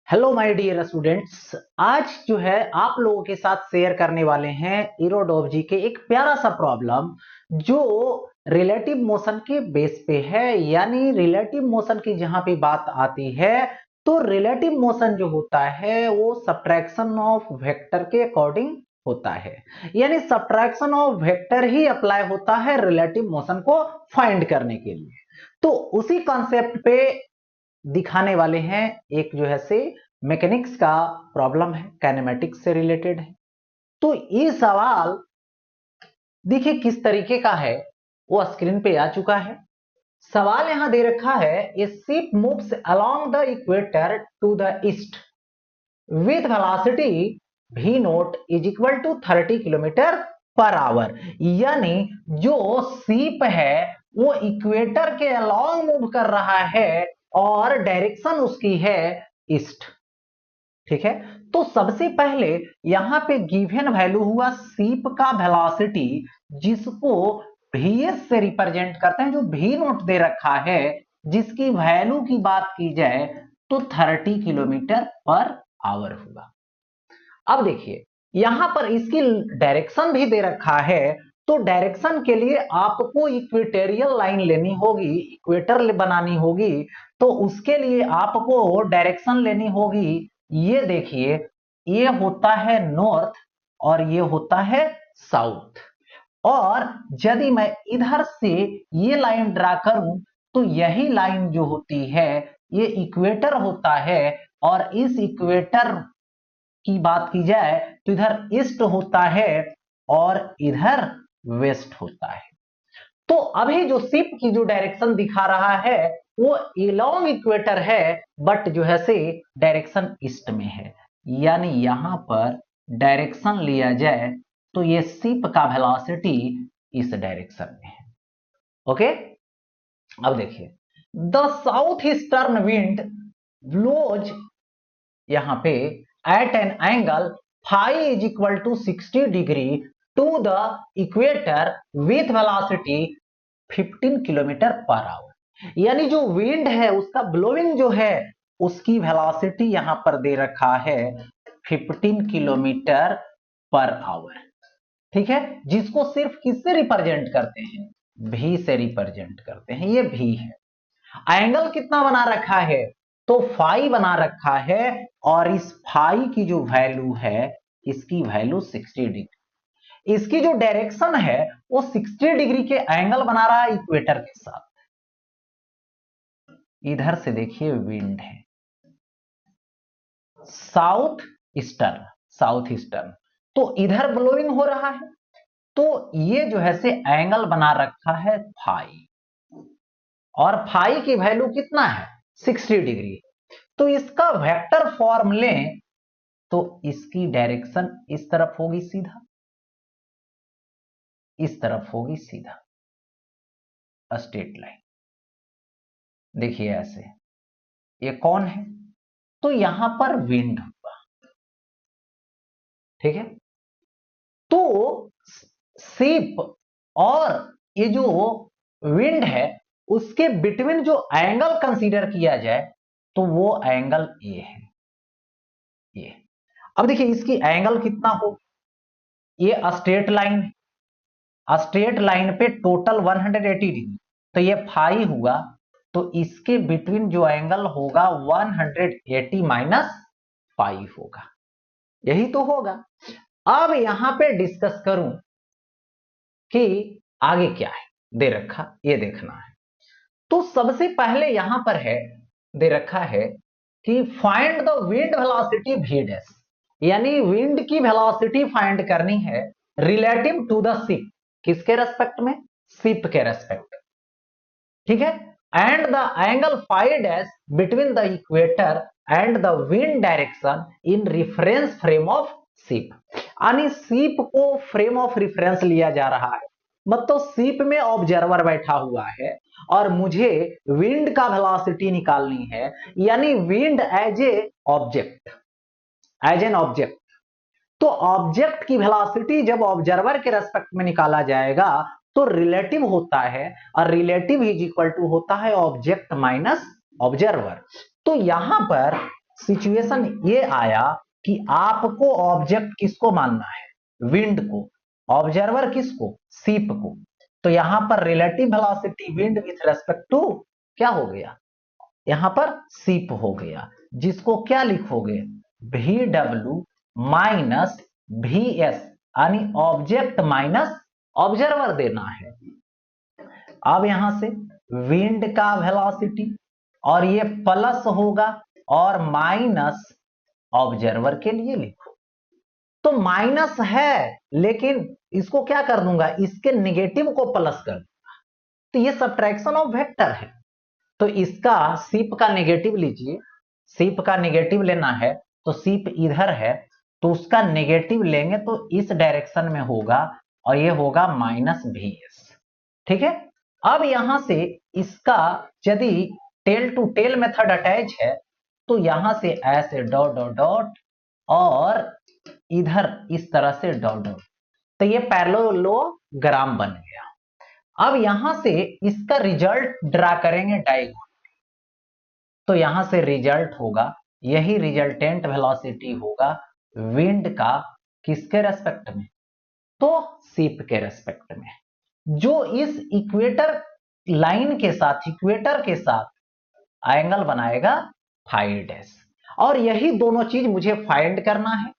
Hello my dear students. आज जो है आप लोगों के साथ शेयर करने वाले हैं इरोडोवजी के एक प्यारा सा प्रॉब्लम जो रिलेटिव मोशन के बेस पे है। यानी रिलेटिव मोशन की जहां पे बात आती है तो रिलेटिव मोशन जो होता है वो सब्ट्रैक्शन ऑफ वेक्टर के अकॉर्डिंग होता है। यानी subtraction of vector he apply होता है रिलेटिव मोशन को फाइंड करने के लिए। तो उसी कॉन्सेप्ट पे दिखाने वाले हैं। एक जो है से मैकेनिक्स का प्रॉब्लम है, काइनेमेटिक्स से रिलेटेड है। तो ये सवाल देखिए किस तरीके का है, वो स्क्रीन पे आ चुका है। सवाल यहां दे रखा है, a ship moves along the equator to the east with velocity v naught is equal to 30 kilometre per hour. यानी जो शिप है वो इक्वेटर के अलोंग मूव कर रहा है और डायरेक्शन उसकी है ईस्ट। ठीक है, तो सबसे पहले यहां पे गिवन वैल्यू हुआ शिप का वेलोसिटी, जिसको vs से रिप्रेजेंट करते हैं, जो v नोट दे रखा है, जिसकी वैल्यू की बात की जाए तो 30 किलोमीटर पर आवर होगा। अब देखिए यहां पर इसकी डायरेक्शन भी दे रखा है, तो डायरेक्शन के लिए आपको इक्वेटोरियल लाइन लेनी होगी, इक्वेटर बनानी होगी। तो उसके लिए आपको डायरेक्शन लेनी होगी। ये देखिए, ये होता है नॉर्थ और ये होता है साउथ। और यदि मैं इधर से ये लाइन ड्रा करूं तो यही लाइन जो होती है ये इक्वेटर होता है। और इस इक्वेटर की बात की जाए तो इधर ईस्ट होता है और इधर वेस्ट होता है। तो अभी जो शिप की जो डायरेक्शन दिखा रहा है वो एलोंग इक्वेटर है, बट जो है से डायरेक्शन ईस्ट में है। यानी यहां पर डायरेक्शन लिया जाए तो ये शिप का वेलोसिटी इस डायरेक्शन में है। ओके, अब देखिए the south eastern wind blows यहां पे at an angle phi is equal to 60 degree to the equator with velocity 15 kilometre per hour. यानी जो विंड है उसका ब्लोइंग जो है उसकी वेलोसिटी यहां पर दे रखा है 15 किलोमीटर पर आवर। ठीक है, जिसको सिर्फ किससे रिप्रेजेंट करते हैं, भी से रिप्रेजेंट करते हैं। ये भी है। एंगल कितना बना रखा है, तो फाई बना रखा है। और इस फाई की जो वैल्यू है, इसकी वैल्यू 60 डिग्री। इसकी जो डायरेक्शन है वो 60 डिग्री के एंगल बना रहा है इक्वेटर के साथ। इधर से देखिए विंड है साउथ ईस्टर्न, साउथ ईस्टर्न, तो इधर ब्लोइंग हो रहा है। तो ये जो है से एंगल बना रखा है फाई, और फाई की वैल्यू कितना है 60 डिग्री। तो इसका वेक्टर फॉर्म लें तो इसकी डायरेक्शन इस तरफ होगी सीधा, इस तरफ होगी सीधा स्ट्रेट लाइन। देखिए ऐसे, ये कौन है, तो यहां पर विंड हुआ। ठीक है, तो शिप और ये जो विंड है उसके बिटवीन जो एंगल कंसीडर किया जाए तो वो एंगल ये है, ये। अब देखिए इसकी एंगल कितना हो, ये स्ट्रेट लाइन है, स्ट्रेट लाइन पे टोटल 180 डिग्री, तो ये फाई हुआ। तो इसके बिटवीन जो एंगल होगा 180 माइनस फाई होगा, यही तो होगा। अब यहां पे डिस्कस करूं कि आगे क्या है दे रखा, ये देखना है। तो सबसे पहले यहां पर है दे रखा है कि find the wind velocity v dash. यानी विंड की वेलोसिटी फाइंड करनी है रिलेटिव टू द शिप। किसके रेस्पेक्ट में, शिप के रेस्पेक्ट। ठीक है, and the angle phi dash between the equator and the wind direction in reference frame of ship. यानी शिप को फ्रेम ऑफ रिफरेंस लिया जा रहा है, मतलब शिप में ऑब्जर्वर बैठा हुआ है और मुझे विंड का वेलोसिटी निकालनी है। यानी wind as a object, as an object. तो ऑब्जेक्ट की वेलोसिटी जब ऑब्जर्वर के रेस्पेक्ट में निकाला जाएगा तो रिलेटिव होता है, और रिलेटिव इज इक्वल टू होता है ऑब्जेक्ट माइनस ऑब्जर्वर। तो यहां पर सिचुएशन ये आया कि आपको ऑब्जेक्ट किसको मानना है, विंड को, ऑब्जर्वर किसको, सीप को। तो यहां पर relative velocity wind with respect to क्या हो गया, यहां पर सीप हो गया, जिसको क्या लिखोगे, V W minus V S, यानी ऑब्जेक्ट माइनस ऑब्जर्वर देना है। अब यहां से विंड का वेलोसिटी और ये प्लस होगा और माइनस ऑब्जर्वर के लिए लिखो। तो माइनस है लेकिन इसको क्या कर दूंगा, इसके निगेटिव को प्लस कर दूंगा, तो ये सब्ट्रैक्शन ऑफ वेक्टर है। तो इसका सीप का नेगेटिव लीजिए, सीप का नेगेटिव लेना है तो सीप इधर है तो उसका नेगेटिव लेंगे तो इस डायरेक्शन में होगा और ये होगा माइनस वी एस। ठीक है, अब यहां से इसका यदि tail to tail method attach है तो यहां से ऐसे डॉट डॉट डॉट और इधर इस तरह से डॉट डॉट, तो ये पैरेललोग्राम बन गया। अब यहां से इसका रिजल्ट ड्रा करेंगे डायगोनल, तो यहां से रिजल्ट होगा, यही रिजल्टेंट वेलोसिटी होगा विंड का किसके रेस्पेक्ट में, तो सीप के रेस्पेक्ट में, जो इस इक्वेटर लाइन के साथ, इक्वेटर के साथ एंगल बनाएगा फाई डैश। और यही दोनों चीज मुझे फाइंड करना है,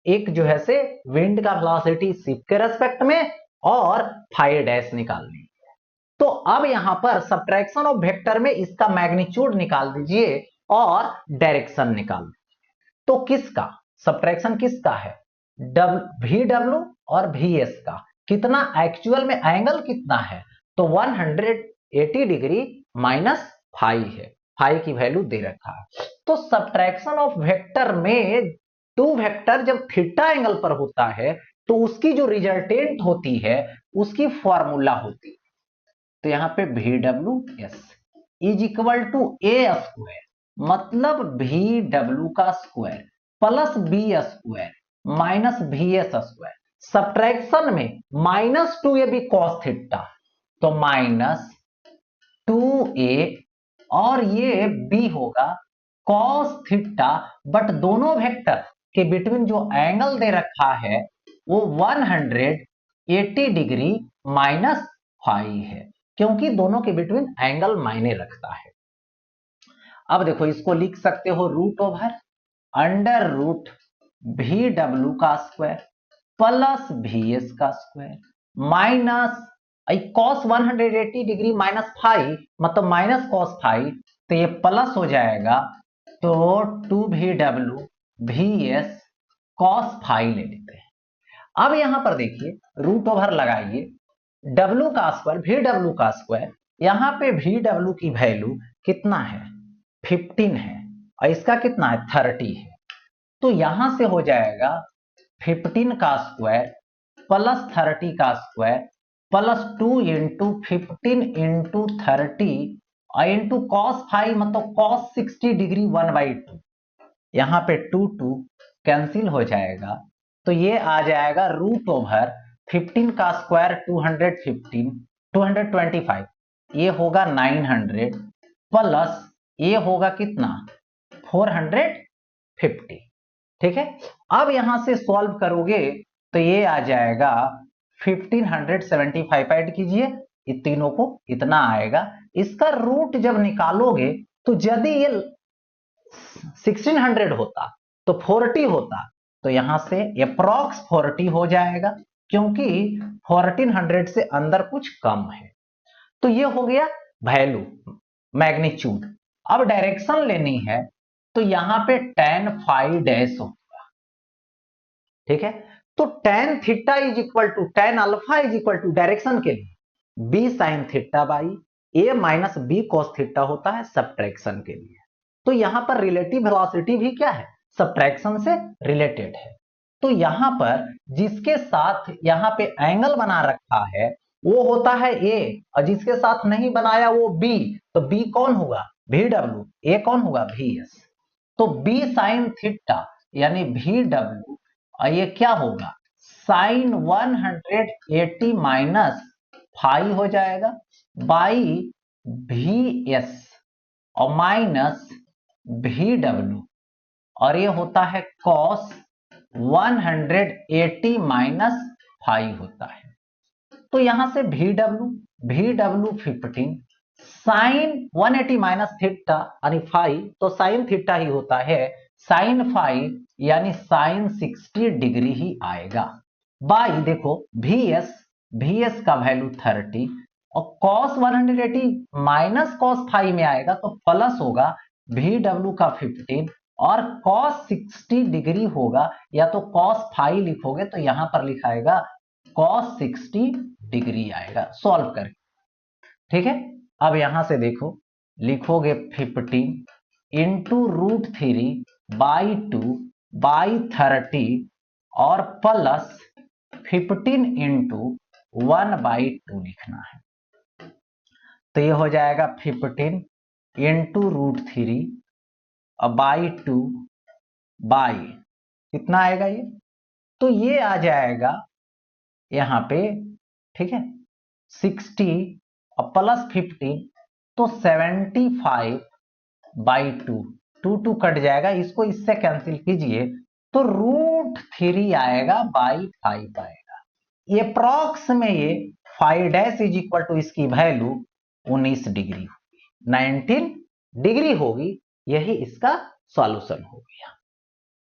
एक जो है से विंड का वेलोसिटी सीप के रेस्पेक्ट में और फाई डैश निकालनी है। तो अब यहां पर सब्ट्रैक्शन ऑफ वेक्टर में इसका मैग्नीट्यूड निकाल दीजिए और डायरेक्शन निकाल दीजिए। तो किसका सब्ट्रैक्शन किसका है, वी डब्ल्यू और वी एस का, कितना एक्चुअल में एंगल कितना है, तो 180 डिग्री माइनस फाई है, फाई की वैल्यू दे रखा है। तो सब्ट्रैक्शन ऑफ वेक्टर में टू वेक्टर जब थीटा एंगल पर होता है तो उसकी जो रिजल्टेंट होती है उसकी फॉर्मूला होती है, तो यहां पे V W S is equal to A square, मतलब वी डब्ल्यू का square plus B square minus V S square. Subtraction में minus two A B cos theta, तो माइनस टू ए और ये बी होगा कॉस थीटा, बट दोनों vector के between जो एंगल दे रखा है वो 180 डिग्री माइनस फाई है, क्योंकि दोनों के बिटवीन एंगल मायने रखता है। अब देखो इसको लिख सकते हो root over under root V W का स्क्वायर प्लस वी एस का square minus cos 180 degree minus phi, मतलब माइनस कॉस फाई, तो ये प्लस हो जाएगा, तो 2 वी एस कॉस फाई ले लेते हैं। अब यहां पर देखिए रूट ओवर लगाइए, डब्ल्यू का स्क्वायर वी डब्ल्यू का स्क्वायर, यहां पे वी डब्ल्यू की वैल्यू कितना है 15 है और इसका कितना है 30 है, तो यहां से हो जाएगा 15 का स्क्वायर प्लस 30 का स्क्वायर प्लस 2 इंटू 15 इंटू 30 और इंटू कॉस फाइव, मतलब कॉस 60 डिग्री 1/2, यहां पे 2 कैंसिल हो जाएगा, तो ये आ जाएगा रूट ओवर 15 का स्क्वायर 215 225, ये होगा 900 प्लस ये होगा कितना 450। ठीक है, अब यहां से सॉल्व करोगे तो ये आ जाएगा 1575, ऐड कीजिए ये तीनों को, इतना आएगा। इसका रूट जब निकालोगे तो यदि ये 1600 होता तो 40 होता, तो यहां से अप्रॉक्स 40 हो जाएगा, क्योंकि 1400 से अंदर कुछ कम है। तो ये हो गया वैल्यू मैग्नीट्यूड। अब डायरेक्शन लेनी है तो यहां पे tan फाई डैश होगा। ठीक है, तो tan theta is equal to tan alpha is equal to direction के लिए b sine theta by a minus b cos theta होता है सब्ट्रैक्शन के लिए। तो यहां पर रिलेटिव वेलोसिटी भी क्या है, सब्ट्रैक्शन से रिलेटेड है। तो यहां पर जिसके साथ यहां पे एंगल बना रखा है वो होता है a और जिसके साथ नहीं बनाया वो b, तो b कौन होगा वी डब्ल्यू, a कौन होगा वी एस। तो b साइन थीटा यानी वी डब्ल्यू और ये क्या होगा साइन 180 माइनस फाई हो जाएगा बाई वी एस और माइनस वी डब्ल्यू, और ये होता है cos 180 माइनस 5 होता है। तो यहां से VW 15 साइन 180 माइनस थीटा यानी 5, तो साइन थीटा ही होता है, साइन 5 यानी साइन 60 डिग्री ही आएगा। बाई देखो VS का वैल्यू 30 और cos 180 माइनस cos 5 में आएगा तो प्लस होगा VW का 15 और cos 60 डिग्री होगा, या तो cos 5 लिखोगे तो यहां पर लिखाएगा cos 60 डिग्री आएगा सॉल्व करके। ठीक है, अब यहां से देखो, लिखोगे 15 इंटू रूट 3 बाई 2 बाई 30 और प्लस 15 इंटू 1 बाई 2 लिखना है। तो ये हो जाएगा 15 इंटू रूट 3 बाई 2 बाई कितना आएगा ये, तो ये आ जाएगा यहां पे, ठीक है, 60 और प्लस 15 तो 75 बाई 2, 2 कट जाएगा, इसको इससे कैंसिल कीजिए तो रूट 3 आएगा बाई 5 आएगा। ये प्रॉक्स में ये 5 डैश इज इक्वल टू इसकी वैल्यू 19 डिग्री होगी, 19 डिग्री होगी, यही इसका सॉल्यूशन हो गया।